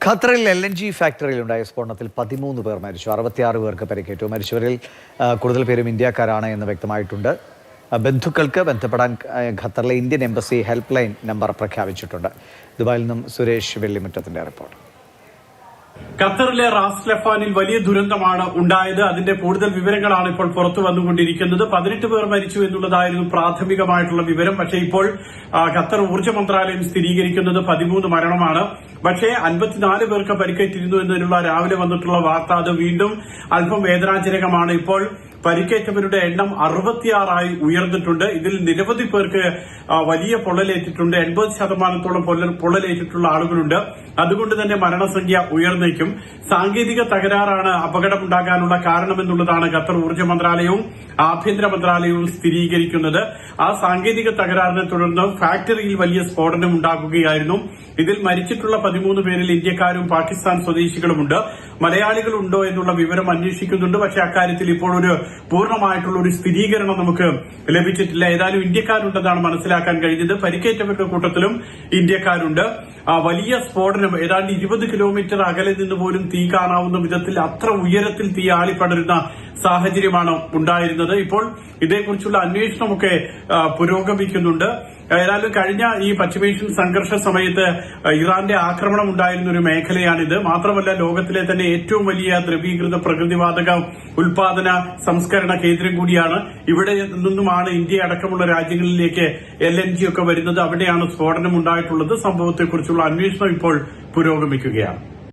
ഖത്തറിൽ LNG ഫാക്ടറിയിലുണ്ടായ സ്ഫോടനത്തിൽ 13 പേർ മരിച്ചു, 66 പേർക്ക് പരിക്കേറ്റു. മരിച്ചവരിൽ കൂടുതൽ പേരും ഇന്ത്യക്കാരാണ് എന്ന് വ്യക്തമായിട്ടുണ്ട്. ബന്ധുക്കൾക്ക് ബന്ധപ്പെടാൻ ഖത്തറിലെ Indian embassy help line number പ്രഖ്യാപിച്ചിട്ടുണ്ട്. ദുബായിൽ നിന്നും സുരേഷ് വെള്ളിമുറ്റത്തിന്റെ റിപ്പോർട്ട്. ഖത്തറിലെ റാസ് ലഫാനിൽ വലിയ ദുരന്തമാണ് ഉണ്ടായത്. അതിന്റെ കൂടുതൽ വിവരങ്ങളാണ് ഇപ്പോൾ പുറത്തു വന്നുകൊണ്ടിരിക്കുന്നത്. 18 പേർ മരിച്ചു എന്നുള്ളതായിരുന്നു പ്രാഥമികമായിട്ടുള്ള വിവരം. പക്ഷേ ഇപ്പോൾ ഖത്തർ ഊർജ്ജ മന്ത്രാലയം സ്ഥിരീകരിക്കുന്നത് 13 മരണമാണ്. പക്ഷേ 54 പേർക്ക് പരിക്കേറ്റിരുന്നു എന്നതിനുള്ള രാവിലെ വന്നിട്ടുള്ള വാർത്ത അത് വീണ്ടും അല്പം വേദനാജനകമാണ്. ഇപ്പോൾ പരിക്കേറ്റവരുടെ എണ്ണം 66 ഉയർന്നിട്ടുണ്ട്. ഇതിൽ നിരവധി പേർക്ക് വലിയ പൊള്ളലേറ്റിട്ടുണ്ട്. 80% പൊള്ളലേറ്റിട്ടുള്ള ആളുകളുണ്ട്. അതുകൊണ്ട് തന്നെ മരണസംഖ്യ ഉയർന്നേക്കും. സാങ്കേതിക തകരാറാണ് അപകടമുണ്ടാകാനുള്ള കാരണമെന്നുള്ളതാണ് ഖത്തർ ഊർജ്ജ മന്ത്രാലയവും ആഭ്യന്തര മന്ത്രാലയവും സ്ഥിരീകരിക്കുന്നത്. ആ സാങ്കേതിക തകരാറിനെ തുടർന്ന് ഫാക്ടറിയിൽ വലിയ സ്ഫോടനം ഉണ്ടാകുകയായിരുന്നു. ഇതിൽ മരിച്ചിട്ടുള്ള 13 പേരിൽ ഇന്ത്യക്കാരും പാകിസ്ഥാൻ സ്വദേശികളുമുണ്ട്. മലയാളികളുണ്ടോ എന്നുള്ള വിവരം അന്വേഷിക്കുന്നുണ്ട്. പക്ഷേ അക്കാര്യത്തിൽ ഇപ്പോൾ ഒരു പൂർണ്ണമായിട്ടുള്ള ഒരു സ്ഥിരീകരണം നമുക്ക് ലഭിച്ചിട്ടില്ല. ഏതായാലും ഇന്ത്യക്കാരുണ്ടെന്നാണ് മനസ്സിലാക്കാൻ കഴിഞ്ഞത്. പരിക്കേറ്റവരുടെ കൂട്ടത്തിലും ഇന്ത്യക്കാരുണ്ട്. വലിയ സ്ഫോടനം, ഏതാണ്ട് 20 കിലോമീറ്റർ അകലെ നിന്ന് പോലും തീ കാണാവുന്ന വിധത്തിൽ അത്ര ഉയരത്തിൽ തീ ആളിപ്പടരുന്ന സാഹചര്യമാണ് ഉണ്ടായിരുന്നത്. ഇപ്പോൾ ഇതേക്കുറിച്ചുള്ള അന്വേഷണമൊക്കെ പുരോഗമിക്കുന്നുണ്ട്. ഏതായാലും കഴിഞ്ഞ ഈ പശ്ചിമേഷ്യൻ സംഘർഷ സമയത്ത് ഇറാന്റെ ആക്രമണം ഉണ്ടായിരുന്ന ഒരു മേഖലയാണിത്. മാത്രമല്ല ലോകത്തിലെ തന്നെ ഏറ്റവും വലിയ ദ്രവീകൃത പ്രകൃതിവാതക ഉൽപാദന സംസ്കരണ കേന്ദ്രം കൂടിയാണ്. ഇവിടെ നിന്നുമാണ് ഇന്ത്യ അടക്കമുള്ള രാജ്യങ്ങളിലേക്ക് LNG ഒക്കെ വരുന്നത്. അവിടെയാണ് സ്ഫോടനം ഉണ്ടായിട്ടുള്ളത്. സംഭവത്തെക്കുറിച്ചുള്ള അന്വേഷണം ഇപ്പോൾ പുരോഗമിക്കുകയാണ്.